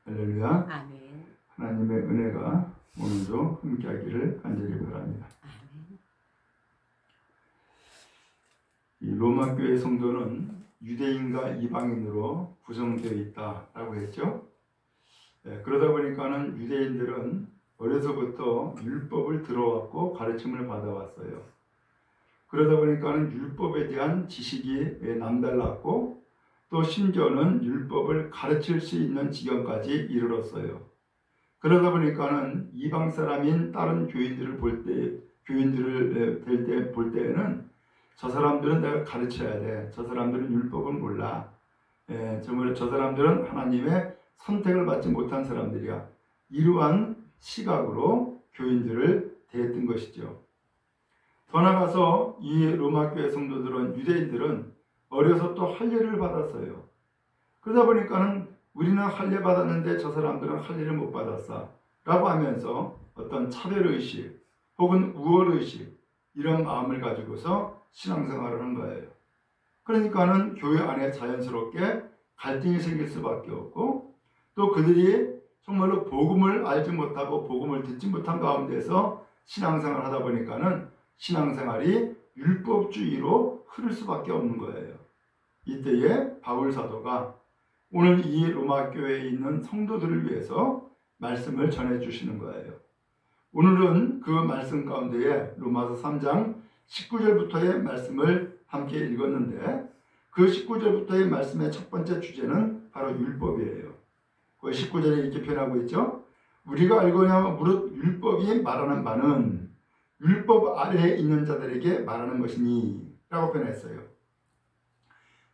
할렐루야. 아멘. 하나님의 은혜가 오늘도 함께하기를 간절히 바랍니다. 아멘. 이 로마 교회 성도는 유대인과 이방인으로 구성되어 있다라고 했죠. 그러다 보니까는 유대인들은 어려서부터 율법을 들어왔고 가르침을 받아왔어요. 그러다 보니까는 율법에 대한 지식이 남달랐고 또 심지어는 율법을 가르칠 수 있는 지경까지 이르렀어요. 그러다 보니까는 이방 사람인 다른 교인들을 볼 때에는 저 사람들은 내가 가르쳐야 돼. 저 사람들은 율법은 몰라. 저 사람들은 하나님의 선택을 받지 못한 사람들이야. 이러한 시각으로 교인들을 대했던 것이죠. 더 나아가서 이 로마 교회 성도들은, 유대인들은 어려서 또 할례를 받았어요. 그러다 보니까는 우리는 할례 받았는데 저 사람들은 할례를 못 받았어 라고 하면서 어떤 차별의식 혹은 우월의식 이런 마음을 가지고서 신앙생활을 한 거예요. 그러니까는 교회 안에 자연스럽게 갈등이 생길 수밖에 없고 또 그들이 정말로 복음을 알지 못하고 복음을 듣지 못한 가운데서 신앙생활을 하다 보니까는 신앙생활이 율법주의로 흐를 수밖에 없는 거예요. 이때에 바울 사도가 오늘 이 로마 교회에 있는 성도들을 위해서 말씀을 전해 주시는 거예요. 오늘은 그 말씀 가운데에 로마서 3장 19절부터의 말씀을 함께 읽었는데 그 19절부터의 말씀의 첫 번째 주제는 바로 율법이에요. 그 19절에 이렇게 표현하고 있죠. 우리가 알거냐 무릇 율법이 말하는 바는 율법 아래에 있는 자들에게 말하는 것이니 라고 표현했어요.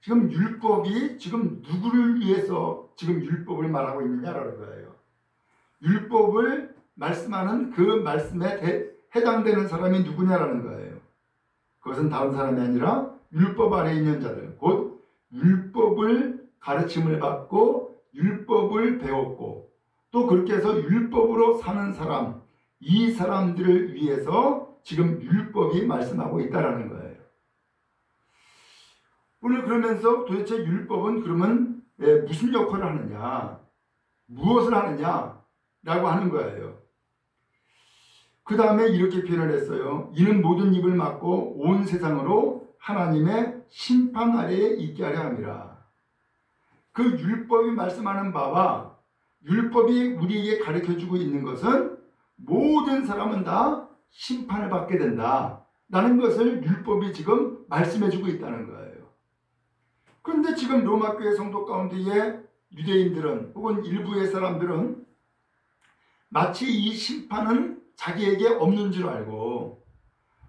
지금 율법이 지금 누구를 위해서 지금 율법을 말하고 있느냐라는 거예요. 율법을 말씀하는 그 말씀에 해당되는 사람이 누구냐라는 거예요. 그것은 다른 사람이 아니라 율법 아래에 있는 자들, 곧 율법을 가르침을 받고 율법을 배웠고 또 그렇게 해서 율법으로 사는 사람, 이 사람들을 위해서 지금 율법이 말씀하고 있다라는 거예요. 오늘 그러면서 도대체 율법은 그러면 무슨 역할을 하느냐, 무엇을 하느냐 라고 하는 거예요. 그 다음에 이렇게 표현을 했어요. 이는 모든 입을 막고 온 세상으로 하나님의 심판 아래에 있게 하려 함이라. 그 율법이 말씀하는 바와 율법이 우리에게 가르쳐주고 있는 것은 모든 사람은 다 심판을 받게 된다 라는 것을 율법이 지금 말씀해주고 있다는 거예요. 그런데 지금 로마교회 성도 가운데의 유대인들은 혹은 일부의 사람들은 마치 이 심판은 자기에게 없는 줄 알고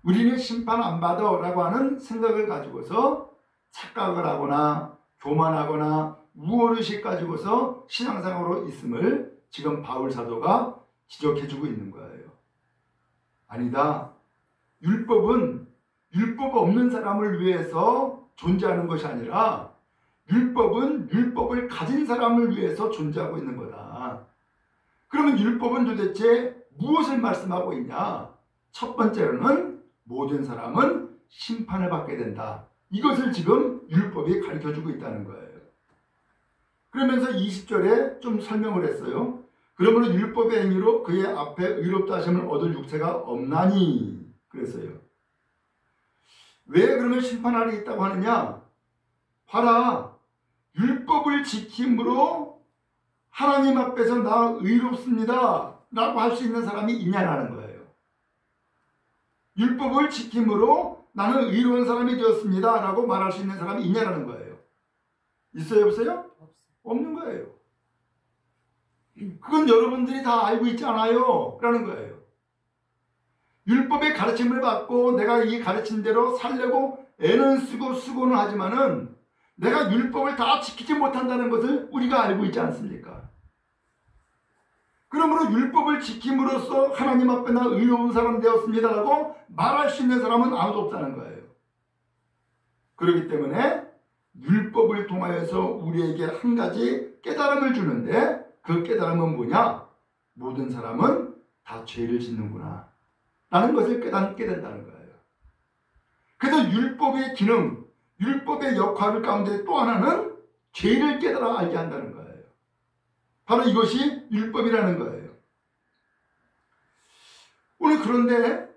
우리는 심판 안 받아 라고 하는 생각을 가지고서 착각을 하거나 교만하거나 우월의식 가지고서 신앙생활로 있음을 지금 바울 사도가 지적해주고 있는 거예요. 아니다. 율법은 율법 없는 사람을 위해서 존재하는 것이 아니라 율법은 율법을 가진 사람을 위해서 존재하고 있는 거다. 그러면 율법은 도대체 무엇을 말씀하고 있냐? 첫 번째로는 모든 사람은 심판을 받게 된다. 이것을 지금 율법이 가르쳐주고 있다는 거예요. 그러면서 20절에 좀 설명을 했어요. 그러므로 율법의 행위로 그의 앞에 의롭다 하심을 얻을 육체가 없나니 그랬어요. 왜 그러면 심판 아래 있다고 하느냐? 봐라. 율법을 지킴으로 하나님 앞에서 나 의롭습니다 라고 할 수 있는 사람이 있냐라는 거예요. 율법을 지킴으로 나는 의로운 사람이 되었습니다 라고 말할 수 있는 사람이 있냐라는 거예요. 있어요 없어요? 없는 거예요. 그건 여러분들이 다 알고 있지 않아요 라는 거예요. 율법의 가르침을 받고 내가 이 가르친 대로 살려고 애는 쓰고 수고는 하지만은 내가 율법을 다 지키지 못한다는 것을 우리가 알고 있지 않습니까? 그러므로 율법을 지킴으로써 하나님 앞에 나 의로운 사람 되었습니다라고 말할 수 있는 사람은 아무도 없다는 거예요. 그렇기 때문에 율법을 통하여서 우리에게 한 가지 깨달음을 주는데 그 깨달음은 뭐냐? 모든 사람은 다 죄를 짓는구나 라는 것을 깨닫게 된다는 거예요. 그래서 율법의 기능, 율법의 역할 가운데 또 하나는 죄를 깨달아 알게 한다는 거예요. 바로 이것이 율법이라는 거예요. 오늘 그런데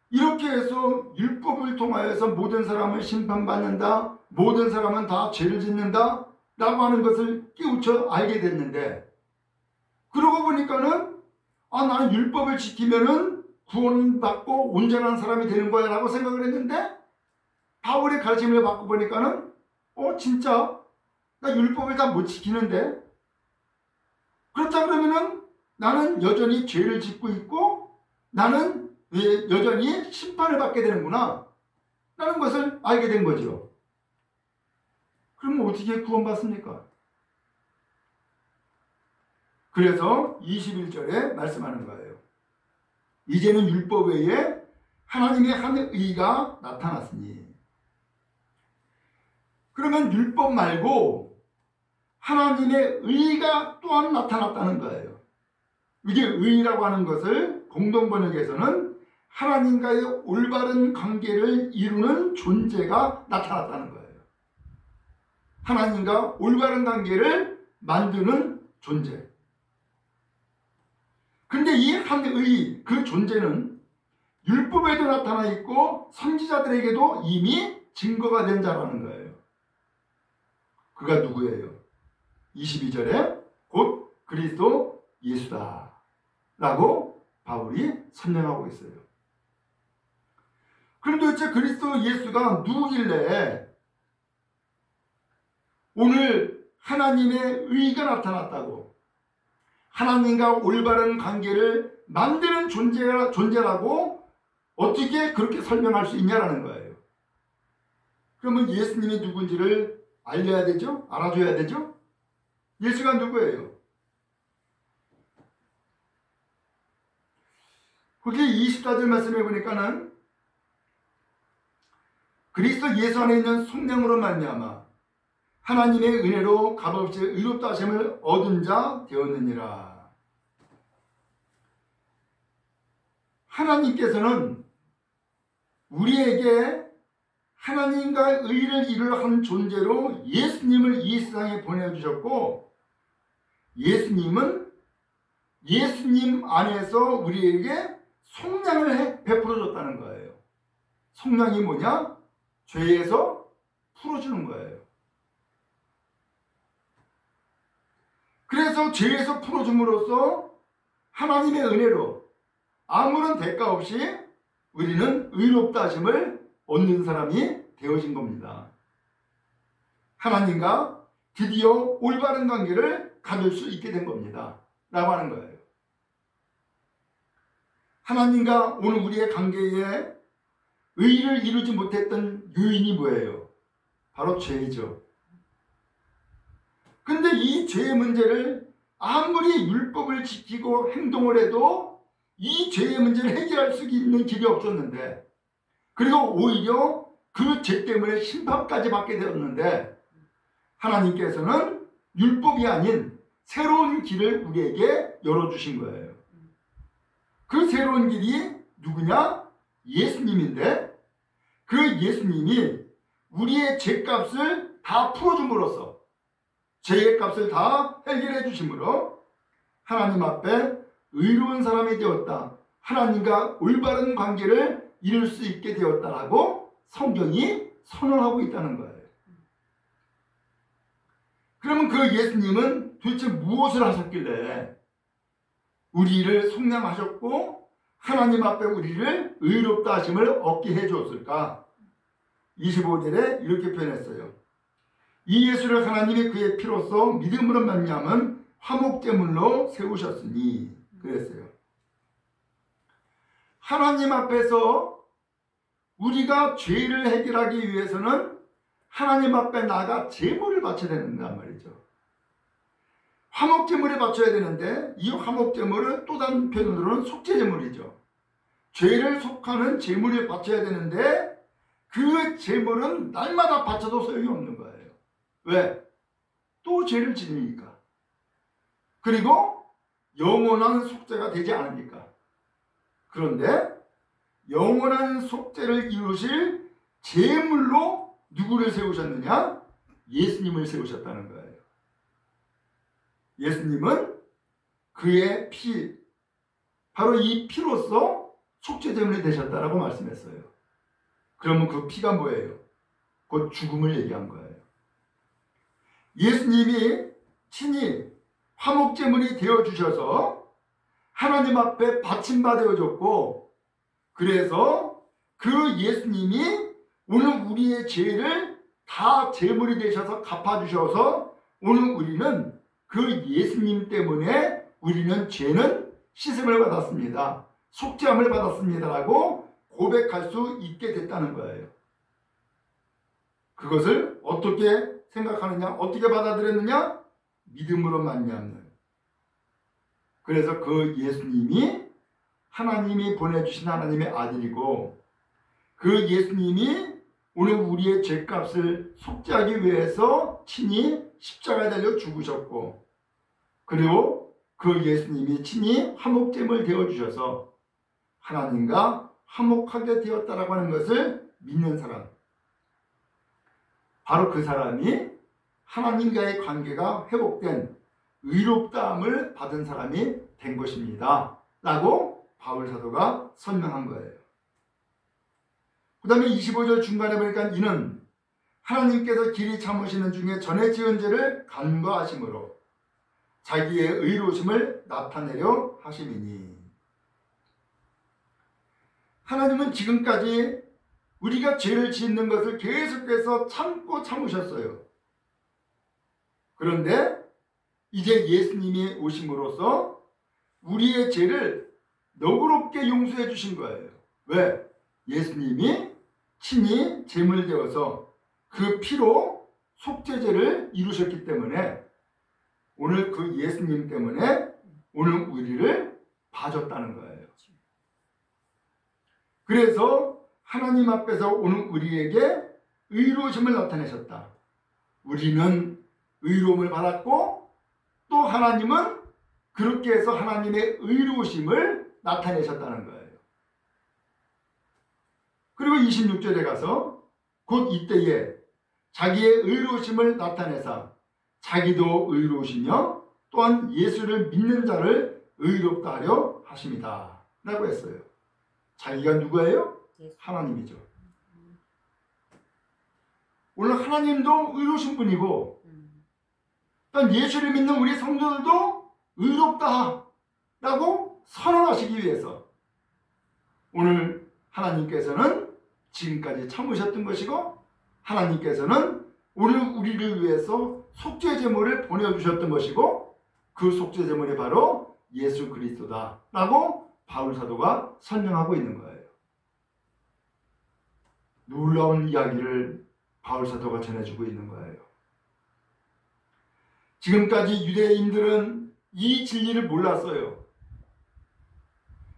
이렇게 해서 율법을 통하여서 모든 사람을 심판받는다, 모든 사람은 다 죄를 짓는다 라고 하는 것을 깨우쳐 알게 됐는데, 그러고 보니까는 나는 율법을 지키면은 구원받고 온전한 사람이 되는 거야 라고 생각을 했는데, 바울의 가르침을 받고 보니까는 진짜 나 율법을 다 못 지키는데, 그렇다 그러면은 나는 여전히 죄를 짓고 있고 나는 여전히 심판을 받게 되는구나 라는 것을 알게 된 거죠. 그럼 어떻게 구원받습니까? 그래서 21절에 말씀하는 거예요. 이제는 율법 외에 하나님의 한 의가 나타났으니. 그러면 율법 말고 하나님의 의가 또한 나타났다는 거예요. 이게 의라고 하는 것을 공동번역에서는 하나님과의 올바른 관계를 이루는 존재가 나타났다는 거예요. 하나님과 올바른 관계를 만드는 존재. 근데 이 한 의, 그 존재는 율법에도 나타나 있고 선지자들에게도 이미 증거가 된 자라는 거예요. 그가 누구예요? 22절에 곧 그리스도 예수다 라고 바울이 선언하고 있어요. 그럼 도대체 그리스도 예수가 누구길래 오늘 하나님의 의가 나타났다고, 하나님과 올바른 관계를 만드는 존재라고 어떻게 그렇게 설명할 수 있냐라는 거예요. 그러면 예수님이 누군지를 알려야 되죠? 알아줘야 되죠? 예수가 누구예요? 거기 24절 말씀해 보니까는 그리스도 예수 안에 있는 성령으로 말미암아 하나님의 은혜로 값없이 의롭다 하심을 얻은 자 되었느니라. 하나님께서는 우리에게 하나님과 의를 이룰 한 존재로 예수님을 이 세상에 보내주셨고, 예수님은 예수님 안에서 우리에게 속량을 베풀어 줬다는 거예요. 속량이 뭐냐? 죄에서 풀어주는 거예요. 그래서 죄에서 풀어줌으로써 하나님의 은혜로 아무런 대가 없이 우리는 의롭다 하심을 얻는 사람이 되어진 겁니다. 하나님과 드디어 올바른 관계를 가질 수 있게 된 겁니다 라고 하는 거예요. 하나님과 오늘 우리의 관계에 의를 이루지 못했던 요인이 뭐예요? 바로 죄이죠. 근데 이 죄의 문제를 아무리 율법을 지키고 행동을 해도 이 죄의 문제를 해결할 수 있는 길이 없었는데, 그리고 오히려 그 죄 때문에 심판까지 받게 되었는데, 하나님께서는 율법이 아닌 새로운 길을 우리에게 열어주신 거예요. 그 새로운 길이 누구냐? 예수님인데, 그 예수님이 우리의 죄값을 다 풀어줌으로써, 죄의 값을 다 해결해 주심으로 하나님 앞에 의로운 사람이 되었다, 하나님과 올바른 관계를 이룰 수 있게 되었다라고 성경이 선언하고 있다는 거예요. 그러면 그 예수님은 도대체 무엇을 하셨길래 우리를 속량하셨고 하나님 앞에 우리를 의롭다 하심을 얻게 해주었을까? 25절에 이렇게 표현했어요. 이 예수를 하나님이 그의 피로써 믿음으로 말미암은 화목제물로 세우셨으니, 그랬어요. 하나님 앞에서 우리가 죄를 해결하기 위해서는 하나님 앞에 나아가 제물을 바쳐야 된단 말이죠. 화목제물을 바쳐야 되는데, 이 화목제물은 또 다른 표현으로는 속죄제물이죠. 죄를 속하는 제물을 바쳐야 되는데 그 제물은 날마다 바쳐도 소용이 없는 거예요. 왜? 또 죄를 지으니까. 그리고 영원한 속죄가 되지 않으니까. 그런데 영원한 속죄를 이루실 제물로 누구를 세우셨느냐? 예수님을 세우셨다는 거예요. 예수님은 그의 피, 바로 이 피로서 속죄제물이 되셨다라고 말씀했어요. 그러면 그 피가 뭐예요? 곧 죽음을 얘기한 거예요. 예수님이 친히 화목제물이 되어주셔서 하나님 앞에 바침받아졌고, 그래서 그 예수님이 오늘 우리의 죄를 다 제물이 되셔서 갚아주셔서 오늘 우리는 그 예수님 때문에 우리는 죄는 씻음을 받았습니다. 속죄함을 받았습니다라고 고백할 수 있게 됐다는 거예요. 그것을 어떻게 생각하느냐, 어떻게 받아들였느냐? 믿음으로 말미암는. 그래서 그 예수님이 하나님이 보내주신 하나님의 아들이고, 그 예수님이 오늘 우리의 죄값을 속죄하기 위해서 친히 십자가에 달려 죽으셨고, 그리고 그 예수님이 친히 화목제물 되어주셔서 하나님과 화목하게 되었다라고 하는 것을 믿는 사람, 바로 그 사람이 하나님과의 관계가 회복된 의롭다함을 받은 사람이 된 것입니다 라고 바울 사도가 설명한 거예요. 그 다음에 25절 중간에 보니까 이는 하나님께서 길이 참으시는 중에 전에 지은 죄를 간과하심으로 자기의 의로우심을 나타내려 하심이니. 하나님은 지금까지 우리가 죄를 짓는 것을 계속해서 참고 참으셨어요. 그런데 이제 예수님이 오심으로써 우리의 죄를 너그럽게 용서해 주신 거예요. 왜? 예수님이 친히 제물되어서 그 피로 속죄제를 이루셨기 때문에 오늘 그 예수님 때문에 오늘 우리를 봐줬다는 거예요. 그래서 하나님 앞에서 오늘 우리에게 의로우심을 나타내셨다. 우리는 의로움을 받았고 또 하나님은 그렇게 해서 하나님의 의로우심을 나타내셨다는 거예요. 그리고 26절에 가서 곧 이때에 자기의 의로우심을 나타내사 자기도 의로우시며 또한 예수를 믿는 자를 의롭다 하려 하심이다 라고 했어요. 자기가 누구예요? 하나님이죠. 오늘 하나님도 의로우신 분이고 또 예수를 믿는 우리 성도들도 의롭다 라고 선언하시기 위해서 오늘 하나님께서는 지금까지 참으셨던 것이고 하나님께서는 오늘 우리를 위해서 속죄제물을 보내주셨던 것이고 그 속죄제물이 바로 예수 그리스도다 라고 바울 사도가 설명하고 있는 거예요. 놀라운 이야기를 바울 사도가 전해주고 있는 거예요. 지금까지 유대인들은 이 진리를 몰랐어요.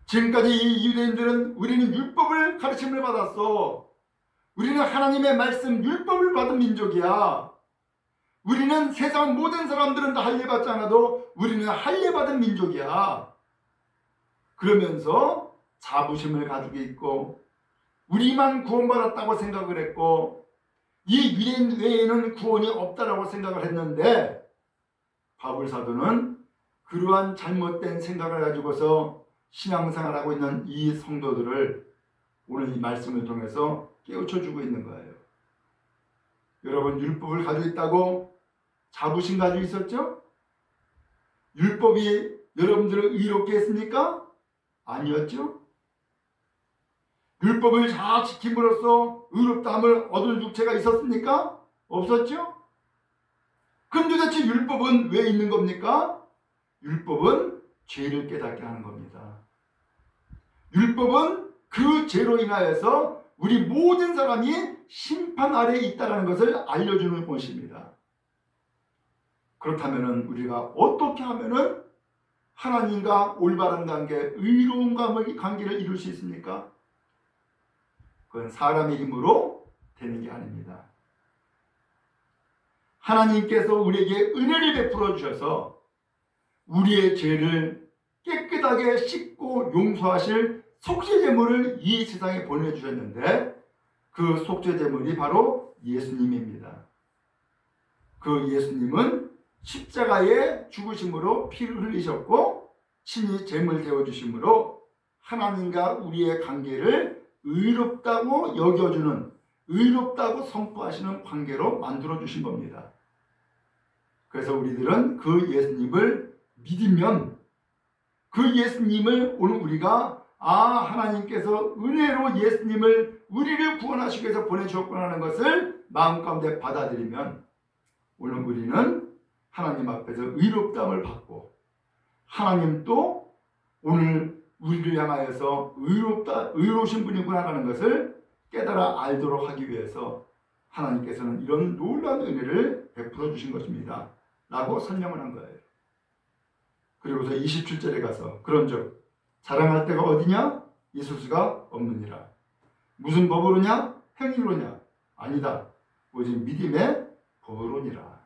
지금까지 이 유대인들은 우리는 율법을 가르침을 받았어. 우리는 하나님의 말씀 율법을 받은 민족이야. 우리는 세상 모든 사람들은 다 할례 받지 않아도 우리는 할례 받은 민족이야. 그러면서 자부심을 가지고 있고 우리만 구원받았다고 생각을 했고 이 유대인 외에는 구원이 없다라고 생각을 했는데 바울 사도는 그러한 잘못된 생각을 가지고서 신앙생활하고 있는 이 성도들을 오늘 이 말씀을 통해서 깨우쳐주고 있는 거예요. 여러분 율법을 가지고 있다고 자부심 가지고 있었죠? 율법이 여러분들을 의롭게 했습니까? 아니었죠? 율법을 잘 지킴으로써 의롭다함을 얻을 육체가 있었습니까? 없었죠? 그럼 도대체 율법은 왜 있는 겁니까? 율법은 죄를 깨닫게 하는 겁니다. 율법은 그 죄로 인하여서 우리 모든 사람이 심판 아래에 있다는 것을 알려주는 것입니다. 그렇다면 우리가 어떻게 하면 하나님과 올바른 관계, 의로운 관계를 이룰 수 있습니까? 그건 사람의 힘으로 되는 게 아닙니다. 하나님께서 우리에게 은혜를 베풀어 주셔서 우리의 죄를 깨끗하게 씻고 용서하실 속죄제물을 이 세상에 보내주셨는데 그 속죄제물이 바로 예수님입니다. 그 예수님은 십자가의 죽으심으로 피를 흘리셨고 친히 제물 되어주심으로 하나님과 우리의 관계를 의롭다고 여겨주는, 의롭다고 선포하시는 관계로 만들어주신 겁니다. 그래서 우리들은 그 예수님을 믿으면 그 예수님을 오늘 우리가 하나님께서 은혜로 예수님을 우리를 구원하시기 위해서 보내주셨구나 하는 것을 마음 가운데 받아들이면 오늘 우리는 하나님 앞에서 의롭다함을 받고 하나님도 오늘 우리를 향하여서 의로우신 분이구나 하는 것을 깨달아 알도록 하기 위해서 하나님께서는 이런 놀라운 은혜를 베풀어 주신 것입니다 라고 설명을 한 거예요. 그리고서 27절에 가서 그런즉 자랑할 데가 어디냐? 있을 수가 없느니라. 무슨 법으로냐? 행위로냐? 아니다. 오직 믿음의 법으로니라.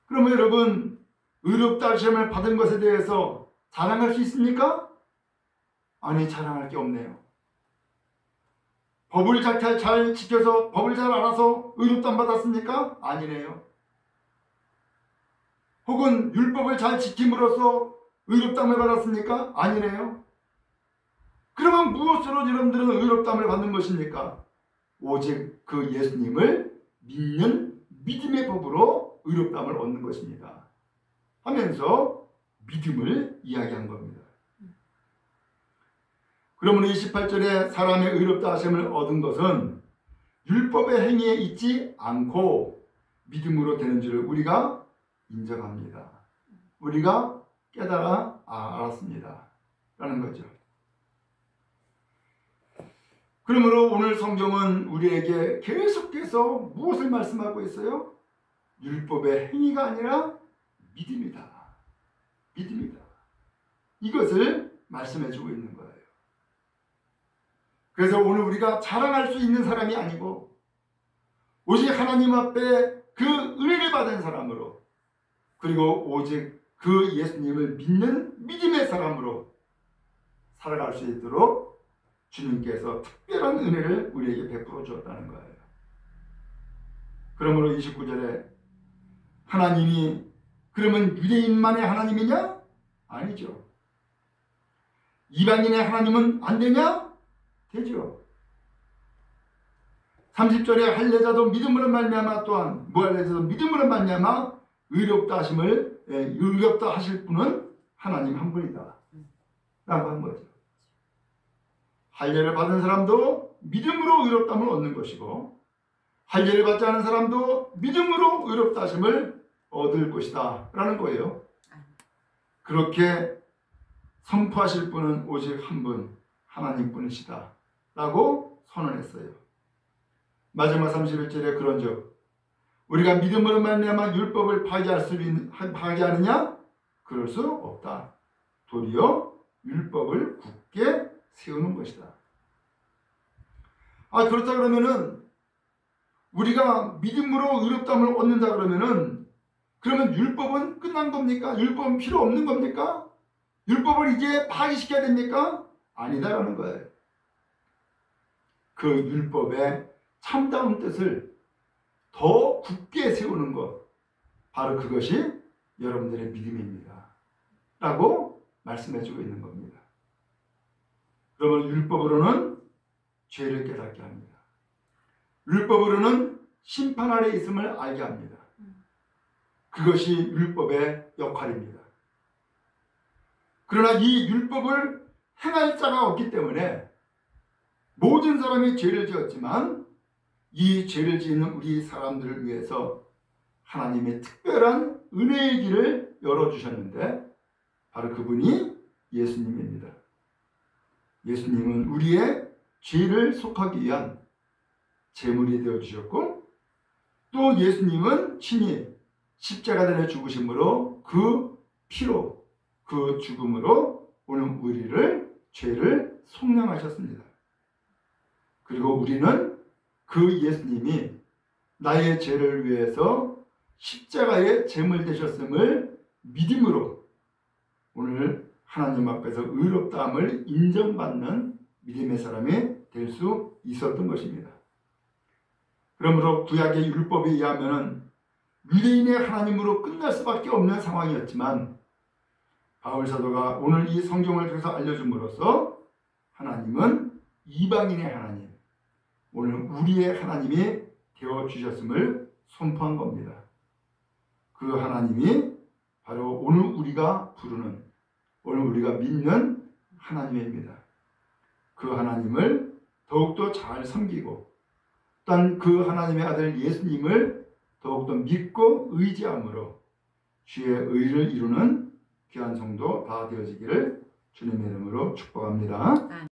그러면 여러분 의롭다 하심을 받은 것에 대해서 자랑할 수 있습니까? 아니, 자랑할 게 없네요. 법을 잘 지켜서 법을 잘 알아서 의롭다 받았습니까? 아니네요. 혹은 율법을 잘 지킴으로써 의롭다함을 받았습니까? 아니네요. 그러면 무엇으로 여러분들은 의롭다함을 받는 것입니까? 오직 그 예수님을 믿는 믿음의 법으로 의롭다함을 얻는 것입니다 하면서 믿음을 이야기한 겁니다. 그러면 28절에 사람의 의롭다 하심을 얻은 것은 율법의 행위에 있지 않고 믿음으로 되는 줄을 우리가 인정합니다. 우리가 깨달아 알았습니다 라는 거죠. 그러므로 오늘 성경은 우리에게 계속해서 무엇을 말씀하고 있어요? 율법의 행위가 아니라 믿음이다. 믿음이다. 이것을 말씀해 주고 있는 거예요. 그래서 오늘 우리가 자랑할 수 있는 사람이 아니고 오직 하나님 앞에 그 은혜를 받은 사람으로, 그리고 오직 그 예수님을 믿는 믿음의 사람으로 살아갈 수 있도록 주님께서 특별한 은혜를 우리에게 베풀어 주었다는 거예요. 그러므로 29절에 하나님이 그러면 유대인만의 하나님이냐? 아니죠. 이방인의 하나님은 안 되냐? 되죠. 30절에 할례자도 믿음으로 말미암아 또한 무할례자도 믿음으로 말미암아 의롭다 하실 분은 하나님 한 분이다 라고 한 거죠. 할례를 받은 사람도 믿음으로 의롭다함을 얻는 것이고 할례를 받지 않은 사람도 믿음으로 의롭다 하심을 얻을 것이다 라는 거예요. 그렇게 선포하실 분은 오직 한 분, 하나님 뿐이시다 라고 선언했어요. 마지막 31절에 그런즉 우리가 믿음으로 말미암아 율법을 파기하느냐? 그럴 수 없다. 도리어 율법을 굳게 세우는 것이다. 그렇다 그러면은 우리가 믿음으로 의롭다함을 얻는다 그러면은 그러면 율법은 끝난 겁니까? 율법은 필요 없는 겁니까? 율법을 이제 파기시켜야 됩니까? 아니다라는 거예요. 그 율법의 참다운 뜻을 더 굳게 세우는 것, 바로 그것이 여러분들의 믿음입니다 라고 말씀해주고 있는 겁니다. 그러면 율법으로는 죄를 깨닫게 합니다. 율법으로는 심판 아래 있음을 알게 합니다. 그것이 율법의 역할입니다. 그러나 이 율법을 행할 자가 없기 때문에 모든 사람이 죄를 지었지만 이 죄를 지는 우리 사람들을 위해서 하나님의 특별한 은혜의 길을 열어주셨는데 바로 그분이 예수님입니다. 예수님은 우리의 죄를 속하기 위한 제물이 되어주셨고 또 예수님은 친히 십자가에 죽으심으로 그 피로 그 죽음으로 오늘 우리를 죄를 속량하셨습니다. 그리고 우리는 그 예수님이 나의 죄를 위해서 십자가의 제물 되셨음을 믿음으로 오늘 하나님 앞에서 의롭다함을 인정받는 믿음의 사람이 될 수 있었던 것입니다. 그러므로 구약의 율법에 의하면 유대인의 하나님으로 끝날 수밖에 없는 상황이었지만 바울 사도가 오늘 이 성경을 통해서 알려줌으로써 하나님은 이방인의 하나님, 오늘 우리의 하나님이 되어주셨음을 선포한 겁니다. 그 하나님이 바로 오늘 우리가 부르는, 오늘 우리가 믿는 하나님입니다. 그 하나님을 더욱더 잘 섬기고 또한 그 하나님의 아들 예수님을 더욱더 믿고 의지함으로 주의 의를 이루는 귀한 성도 다 되어지기를 주님의 이름으로 축복합니다.